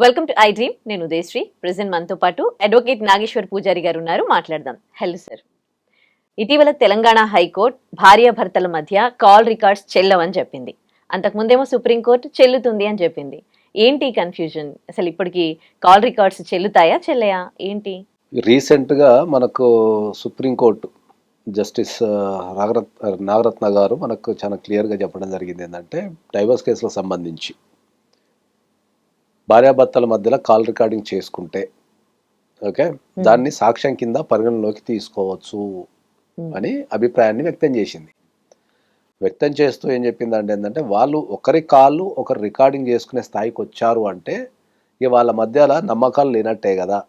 Welcome to I dream. నేను Udayasri. Present మనతో పాటు అడ్వకేట్ నాగేశ్వర్ పూజారి గారు ఉన్నారు. మాట్లాడదాం. Hello sir. ఇటీవల తెలంగాణ హైకోర్టు భార్యాభర్తల మధ్య కాల్ రికార్డ్స్ చెల్లవని చెప్పింది. అంతకుముందేమో సుప్రీంకోర్టు చెల్లుతుంది అని చెప్పింది. ఏంటి కన్ఫ్యూజన్? అసలు ఇప్పటికి కాల్ రికార్డ్స్ చెల్లుతాయా చెల్లయా ఏంటి? రీసెంట్గా మనకు సుప్రీంకోర్టు జస్టిస్ నాగరత్న గారు మనకు చాలా క్లియర్గా చెప్పడం జరిగింది. ఏంటంటే డైవర్స్ కేసులకు సంబంధించి భార్యాభర్తల మధ్యలో కాల్ రికార్డింగ్ చేసుకుంటే ఓకే దాన్ని సాక్ష్యం కింద పరిగణలోకి తీసుకోవచ్చు అని అభిప్రాయాన్ని వ్యక్తం చేసింది. వ్యక్తం చేస్తూ ఏం చెప్పిందంటే ఏంటంటే వాళ్ళు ఒకరి కాళ్ళు ఒకరు రికార్డింగ్ చేసుకునే స్థాయికి వచ్చారు అంటే ఇక వాళ్ళ మధ్యలో నమ్మకాలు లేనట్టే కదా.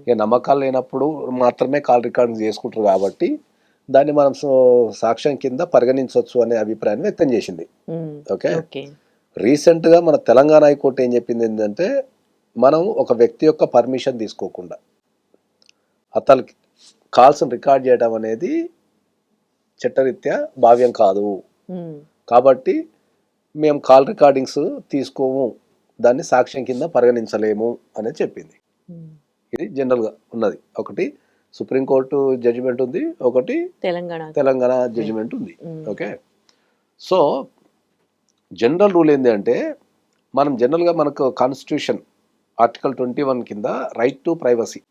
ఇక నమ్మకాలు లేనప్పుడు మాత్రమే కాల్ రికార్డింగ్ చేసుకుంటారు కాబట్టి దాన్ని మనం సాక్ష్యం కింద పరిగణించవచ్చు అనే అభిప్రాయాన్ని వ్యక్తం చేసింది. ఓకే, రీసెంట్గా మన తెలంగాణ హైకోర్టు ఏం చెప్పింది ఏంటంటే మనం ఒక వ్యక్తి యొక్క పర్మిషన్ తీసుకోకుండా అతనికి కాల్స్ రికార్డ్ చేయడం అనేది చట్టరీత్యా భావ్యం కాదు, కాబట్టి మేము కాల్ రికార్డింగ్స్ తీసుకోము, దాన్ని సాక్ష్యం కింద పరిగణించలేము అనేది చెప్పింది. ఇది జనరల్గా ఉన్నది. ఒకటి సుప్రీంకోర్టు జడ్జిమెంట్ ఉంది, ఒకటి తెలంగాణ జడ్జిమెంట్ ఉంది. ఓకే, సో జనరల్ రూల్ ఏంటి అంటే మనం జనరల్గా మనకు కాన్స్టిట్యూషన్ ఆర్టికల్ 21 కింద రైట్ టు ప్రైవసీ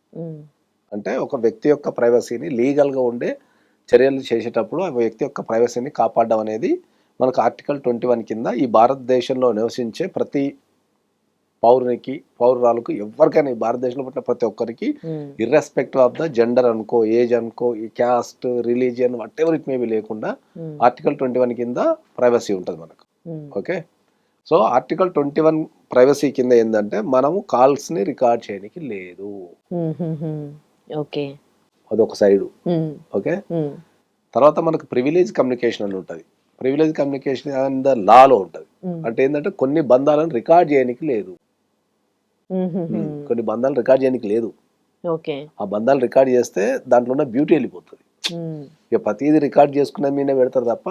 అంటే ఒక వ్యక్తి యొక్క ప్రైవసీని లీగల్గా ఉండే చర్యలు చేసేటప్పుడు ఆ వ్యక్తి యొక్క ప్రైవసీని కాపాడడం అనేది మనకు ఆర్టికల్ 21 కింద ఈ భారతదేశంలో నివసించే ప్రతి పౌరురాలకు ఎవరికైనా ఈ భారతదేశంలో పట్ల ప్రతి ఒక్కరికి ఇర్రెస్పెక్టివ్ ఆఫ్ ద జెండర్ అనుకో, ఏజ్ అనుకో, ఈ caste, religion, what ever it maybe లేకుండా ఆర్టికల్ 21 కింద ప్రైవసీ ఉంటుంది మనకు. ఓకే, సో ఆర్టికల్ 21 ప్రైవసీ కింద ఏంటంటే మనము కాల్స్ ని రికార్డ్ చేయడానికి లేదు. ఓకే, అదొక సైడు. ఓకే, తర్వాత మనకు ప్రివిలేజ్ కమ్యూనికేషన్ అని ఉంటుంది. ప్రివిలేజ్ కమ్యూనికేషన్ అండ్ ద లాలో ఉంటుంది. అంటే ఏంటంటే కొన్ని బంధాలను రికార్డ్ చేయడానికి లేదు, కొన్ని బంధాలు రికార్డ్ చేయడానికి లేదు. ఆ బంధాలు రికార్డ్ చేస్తే దాంట్లో ఉన్న బ్యూటీ వెళ్ళిపోతుంది. ఇక ప్రతిదీ రికార్డ్ చేసుకునే మీనే పెడతారు తప్ప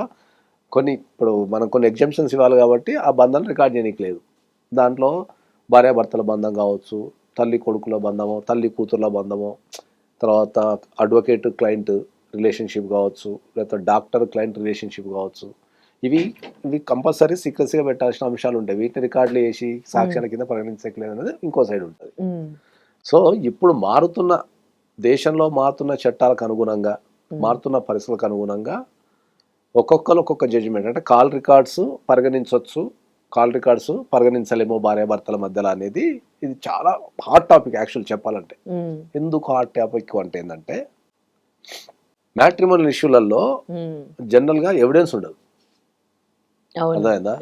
ఇప్పుడు మనం కొన్ని ఎగ్జామ్షన్స్ ఇవ్వాలి కాబట్టి ఆ బంధాలు రికార్డ్ చేయడానికి లేదు. దాంట్లో భార్యాభర్తల బంధం కావచ్చు, తల్లి కొడుకుల బంధమో, తల్లి కూతుర్ల బంధమో, తర్వాత అడ్వకేట్ క్లయింట్ రిలేషన్షిప్ కావచ్చు, లేకపోతే డాక్టర్ క్లయింట్ రిలేషన్షిప్ కావచ్చు, ఇవి కంపల్సరీ సీక్రెసీగా పెట్టాల్సిన అంశాలు ఉంటాయి. వీటిని రికార్డులు చేసి సాక్ష్యాల కింద పరిగణించట్లేదు అనేది ఇంకో సైడ్ ఉంటుంది. సో ఇప్పుడు దేశంలో మారుతున్న చట్టాలకు అనుగుణంగా, మారుతున్న పరిస్థితులకు అనుగుణంగా ఒక్కొక్కరు ఒక్కొక్క జడ్జిమెంట్ అంటే కాల్ రికార్డ్స్ పరిగణించవచ్చు, కాల్ రికార్డ్స్ పరిగణించలేమో భార్యాభర్తల మధ్యలో అనేది ఇది చాలా హాట్ టాపిక్ యాక్చువల్ చెప్పాలంటే. ఎందుకు హాట్ టాపిక్ అంటే ఏంటంటే మ్యాట్రిమోనియల్ ఇష్యూలలో జనరల్గా ఎవిడెన్స్ ఉండదు. అర్థమైందా?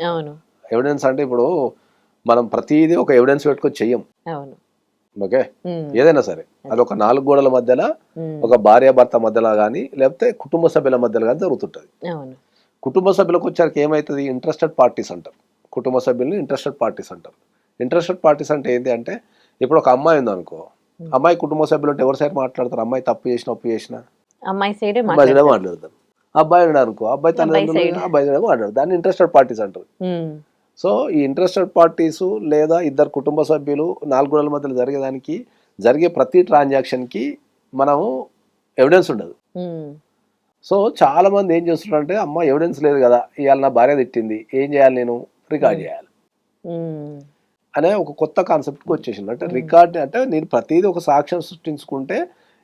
ఎవిడెన్స్ అంటే ఇప్పుడు మనం ప్రతిదీ ఒక ఎవిడెన్స్ పెట్టుకొని చెయ్యం. ఓకే, ఏదైనా సరే అది ఒక 4 గోడల మధ్యలో ఒక భార్యాభర్త మధ్యలో కానీ లేకపోతే కుటుంబ సభ్యుల మధ్యలో కానీ జరుగుతుంటది. కుటుంబ సభ్యులకు వచ్చాక ఏమవుతుంది? ఇంట్రెస్టెడ్ పార్టీస్ అంటారు. కుటుంబ సభ్యుల్ని ఇంట్రెస్టెడ్ పార్టీస్ అంటారు. ఇంట్రెస్టెడ్ పార్టీస్ అంటే ఏంటి అంటే ఇప్పుడు ఒక అమ్మాయి ఉంది అనుకో, అమ్మాయి కుటుంబ సభ్యులు అంటే ఎవరి సైడ్ మాట్లాడతారు? అమ్మాయి తప్పు చేసినా ఒప్పు చేసినా అమ్మాయి సైడే మాట్లాడతారు. అబ్బాయి అనుకో, అబ్బాయి తల్లిదండ్రులు అబ్బాయి సైడే మాట్లాడతారు. దాన్ని ఇంట్రెస్టెడ్ పార్టీస్ అంటారు. సో ఈ ఇంట్రెస్టెడ్ పార్టీస్ లేదా ఇద్దరు కుటుంబ సభ్యులు 4 గోడల మధ్యలో జరిగే ప్రతి ట్రాన్సాక్షన్కి మనము ఎవిడెన్స్ ఉండదు. సో చాలా మంది ఏం చేస్తున్నారంటే అమ్మ ఎవిడెన్స్ లేదు కదా, ఇవాళ నా భార్య తిట్టింది, ఏం చేయాలి, నేను రికార్డ్ చేయాలి అనే ఒక కొత్త కాన్సెప్ట్కి వచ్చేసింది. అంటే రికార్డ్ అంటే నేను ప్రతిదీ ఒక సాక్ష్యం సృష్టించుకుంటే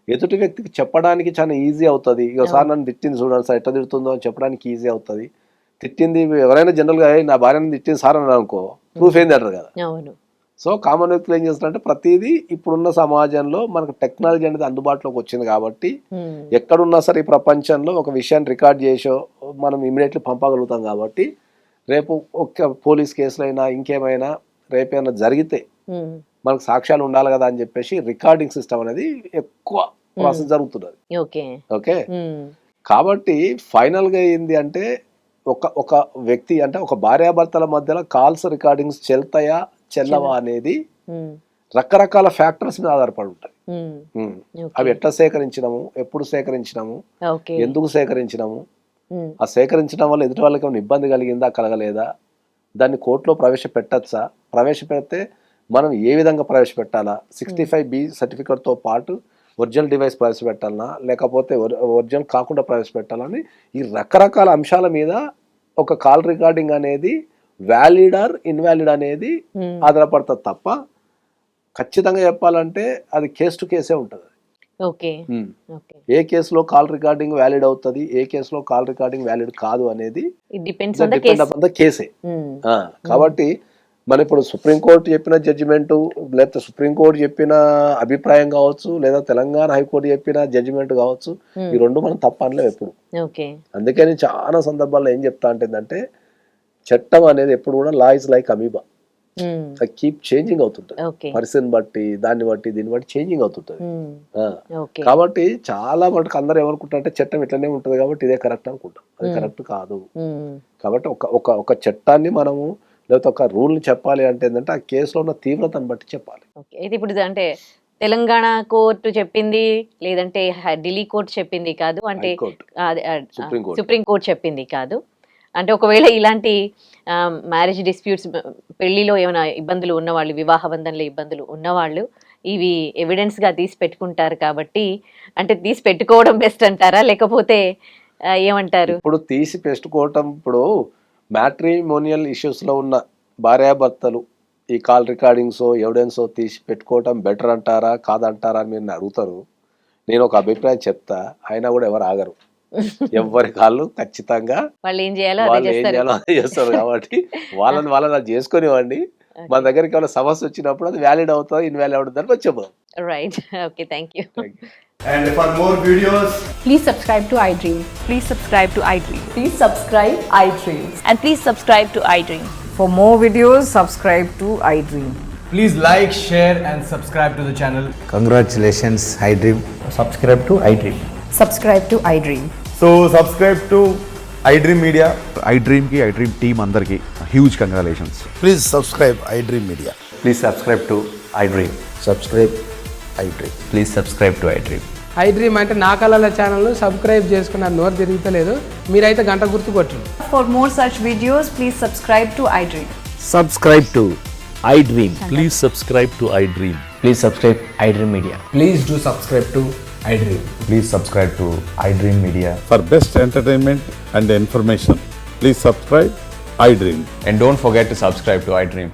ఎదుటి వ్యక్తికి చెప్పడానికి చాలా ఈజీ అవుతుంది. ఒకసారి నన్ను తిట్టింది చూడండి సార్, ఎట్లా తిడుతుందో అని చెప్పడానికి ఈజీ అవుతుంది. తిట్టింది ఎవరైనా జనరల్గా నా భార్యను తిట్టింది సార్ అని అనుకో, ప్రూఫ్ ఏంది అంటారు కదా. సో కామన్ వ్యక్తులు ఏం చేస్తారంటే ప్రతిదీ ఇప్పుడున్న సమాజంలో మనకు టెక్నాలజీ అనేది అందుబాటులోకి వచ్చింది కాబట్టి ఎక్కడున్నా సరే ఈ ప్రపంచంలో ఒక విషయాన్ని రికార్డ్ చేసో మనం ఇమీడియట్లీ పంపగలుగుతాం. కాబట్టి రేపు ఒక పోలీస్ కేసులైనా ఇంకేమైనా రేపేమైనా జరిగితే మనకు సాక్ష్యాలు ఉండాలి కదా అని చెప్పేసి రికార్డింగ్ సిస్టమ్ అనేది ఎక్కువ ప్రాసెస్ జరుగుతున్నది. ఓకే, కాబట్టి ఫైనల్ గా ఏంది అంటే ఒక వ్యక్తి అంటే ఒక భార్యాభర్తల మధ్యలో కాల్స్ రికార్డింగ్స్ చెల్తాయా చెల్లవా అనేది రకరకాల ఫ్యాక్టర్స్ మీద ఆధారపడి ఉంటాయి. అవి ఎట్లా సేకరించినాము, ఎప్పుడు సేకరించినాము, ఎందుకు సేకరించినాము, ఆ సేకరించడం వల్ల ఎదుటి వాళ్ళకి ఏమైనా ఇబ్బంది కలిగిందా కలగలేదా, దాన్ని కోర్టులో ప్రవేశపెట్టచ్చా, ప్రవేశపెడితే మనం ఏ విధంగా ప్రవేశపెట్టాలా, 65B సర్టిఫికేట్తో పాటు ఒరిజినల్ డివైస్ ప్రవేశపెట్టాలనా లేకపోతే ఒరిజినల్ కాకుండా ప్రవేశపెట్టాలని ఈ రకరకాల అంశాల మీద ఒక కాల్ రికార్డింగ్ అనేది వ్యాలిడ్ ఆర్ ఇన్వాలిడ్ అనేది ఆధారపడుతుంది తప్ప ఖచ్చితంగా చెప్పాలంటే అది కేస్ టు కేసే ఉంటుంది. ఓకే, ఏ కేసులో కాల్ రికార్డింగ్ వ్యాలిడ్ అవుతుంది, ఏ కేసులో కాల్ రికార్డింగ్ వ్యాలిడ్ కాదు అనేది డిపెండ్ అపాన్ ద కేసే. కాబట్టి మన ఇప్పుడు సుప్రీంకోర్టు చెప్పిన జడ్జిమెంట్ లేకపోతే సుప్రీంకోర్టు చెప్పిన అభిప్రాయం కావచ్చు లేదా తెలంగాణ హైకోర్టు చెప్పిన జడ్జిమెంట్ కావచ్చు, ఈ రెండు మనం తప్ప అనలేము ఎప్పుడు. అందుకని చాలా సందర్భాల్లో ఏం చెప్తా అంటే చట్టం అనేది ఎప్పుడు కూడా law is like amoeba, keep changing అవుతుంటది, పర్సన్ బట్టి దీన్ని బట్టి చేంజింగ్ అవుతుంటది. కాబట్టి చాలా మటుకు అందరూ ఏమనుకుంటారంటే చట్టం ఇట్లనే ఉంటది కాబట్టి ఇదే కరెక్ట్ అనుకుంటాం, అది కరెక్ట్ కాదు. కాబట్టి ఒక చట్టాన్ని మనము లేకపోతే ఒక రూల్ ని చెప్పాలి అంటే ఏంటంటే ఆ కేసులో ఉన్న తీవ్రతను బట్టి చెప్పాలి. అయితే ఇప్పుడు అంటే తెలంగాణ కోర్టు చెప్పింది లేదంటే ఢిల్లీ కోర్టు చెప్పింది కాదు, అంటే సుప్రీం కోర్టు చెప్పింది కాదు. అంటే ఒకవేళ ఇలాంటి మ్యారేజ్ డిస్ప్యూట్స్, పెళ్లిలో ఏమైనా ఇబ్బందులు ఉన్నవాళ్ళు, వివాహ బంధంలో ఇబ్బందులు ఉన్నవాళ్ళు ఇవి ఎవిడెన్స్ గా తీసి పెట్టుకుంటారు కాబట్టి, అంటే తీసి పెట్టుకోవడం బెస్ట్ అంటారా లేకపోతే ఏమంటారు? ఇప్పుడు తీసి పెట్టుకోవటం, ఇప్పుడు మ్యాట్రిమోనియల్ ఇష్యూస్ లో ఉన్న భార్యాభర్తలు ఈ కాల్ రికార్డింగ్స్ ఎవిడెన్స్ తీసి పెట్టుకోవటం బెటర్ అంటారా కాదంటారా అని మీరు అడుగుతారు. నేను ఒక అభిప్రాయం చెప్తా, అయినా కూడా ఎవరు ఆగరు. ఎవరి కాళ్ళు ఖచ్చితంగా వాళ్ళు ఏం చేయాలో అదే చేస్తారు. కాబట్టి వాళ్ళని అది చేసుకునివ్వండి. మన దగ్గరికి ఏమైనా సమస్య వచ్చినప్పుడు అది వ్యాలిడ్ అవుతుంది, ఇన్వాలిడ్ అవుతుంది అని వచ్చేద్దాం. Right, okay, thank you. And for more videos, please subscribe to iDream. Please subscribe to iDream. Please subscribe iDream. And please subscribe to iDream. For more videos, subscribe to iDream. please like, share and subscribe to the channel. Congratulations, iDream. Subscribe to iDream. Subscribe to iDream. So subscribe to iDream Media. iDream ki iDream team andarki huge congratulations. Please subscribe iDream Media. Please subscribe to iDream. Subscribe iDream. Please subscribe to iDream. iDream అంటే నా కళల channel subscribe చేసుకున్నారు, నోరు తిరుగుతలేదు, మీరైతే గంట గుర్తు కొట్టండి. For more such videos, please subscribe to iDream. Subscribe to iDream. Please subscribe to iDream. Please subscribe iDream Media. Please do subscribe to iDream. Please subscribe to iDream Media. For best entertainment and information, please subscribe iDream. And don't forget to subscribe to iDream.